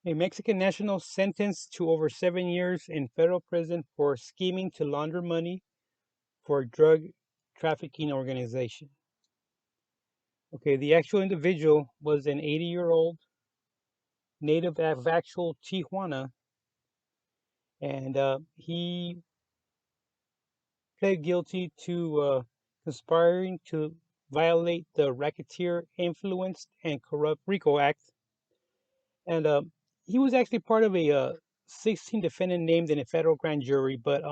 A Mexican national sentenced to over 7 years in federal prison for scheming to launder money for a drug trafficking organization. Okay, the actual individual was an 80-year-old native of actual Tijuana, and he pled guilty to conspiring to violate the Racketeer Influenced and Corrupt RICO Act. And he was actually part of a 16 defendant named in a federal grand jury. But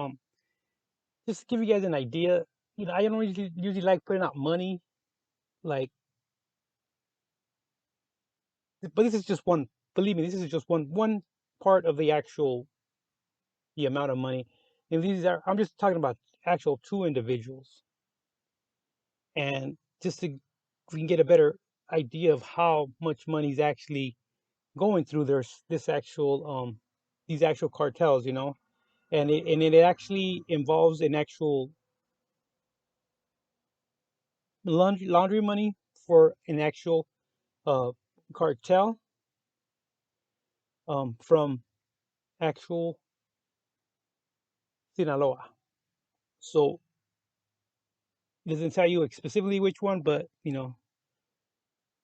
just to give you guys an idea, I don't usually like putting out money, like, but this is just one. Believe me, this is just one part of the amount of money. And these are I'm just talking about actual two individuals, and just to we can get a better idea of how much money is actually going through this actual these actual cartels, and it actually involves an actual laundry money for an actual uh, cartel from actual Sinaloa. So it doesn't tell you specifically which one, but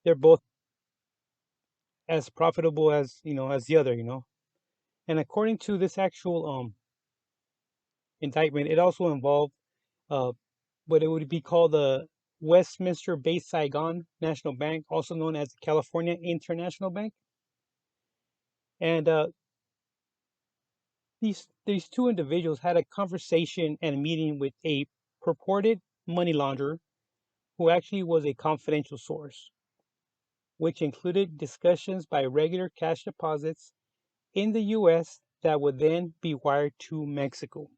they're both as profitable as as the other. And according to this actual indictment, it also involved uh, what it would be called the Westminster-based Saigon National Bank, also known as the California International Bank. And these two individuals had a conversation and a meeting with a purported money launderer who actually was a confidential source, which included discussions by regular cash deposits in the U.S. that would then be wired to Mexico.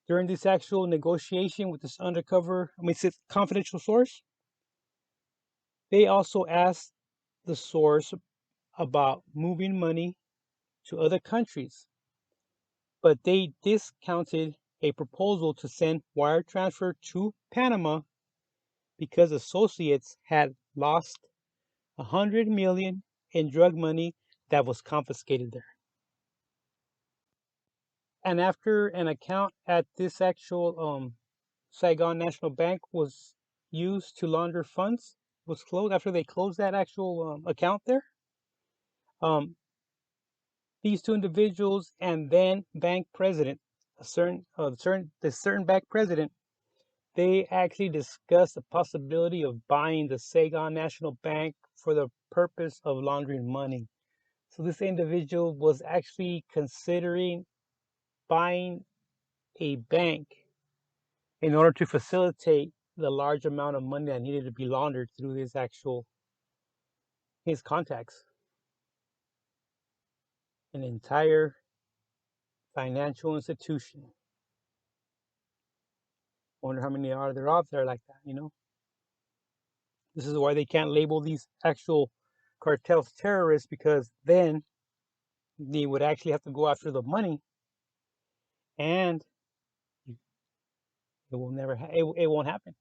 During this actual negotiation with this confidential source, they also asked the source about moving money to other countries, but they discounted a proposal to send wire transfer to Panama because associates had lost 100 million in drug money that was confiscated there. And after an account at this actual Saigon National Bank was used to launder funds, was closed after they closed that actual account there. Um, these two individuals and then bank president, the certain bank president, they actually discussed the possibility of buying the Saigon National Bank for the purpose of laundering money. So this individual was actually considering buying a bank in order to facilitate the large amount of money that needed to be laundered through his contacts. An entire financial institution. Wonder how many are there out there like that. This is why they can't label these actual cartels terrorists, because then they would actually have to go after the money, and it will never it won't happen.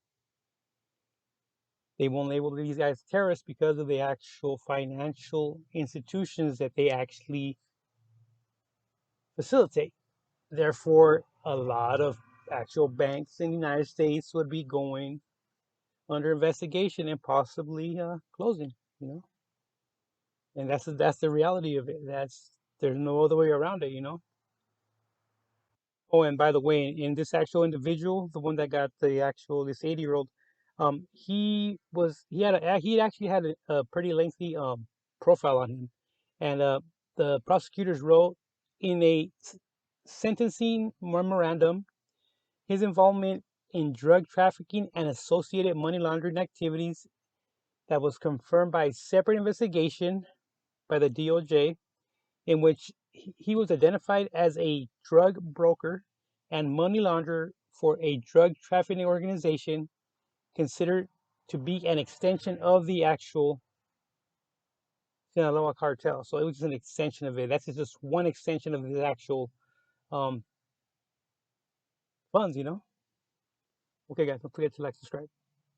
They won't label these guys terrorists because of the actual financial institutions that they actually facilitate. Therefore, a lot of actual banks in the United States would be going under investigation and possibly closing. You know, and that's the reality of it. There's no other way around it. Oh, and by the way, in this actual individual, the one that got this 80-year-old, he actually had a pretty lengthy profile on him, and the prosecutors wrote in a sentencing memorandum his involvement in drug trafficking and associated money laundering activities that was confirmed by a separate investigation by the DOJ, in which he was identified as a drug broker and money launderer for a drug trafficking organization considered to be an extension of the actual Sinaloa cartel. So it was just an extension of it. That's just one extension of the actual um, funds. Okay, guys, don't forget to like, subscribe.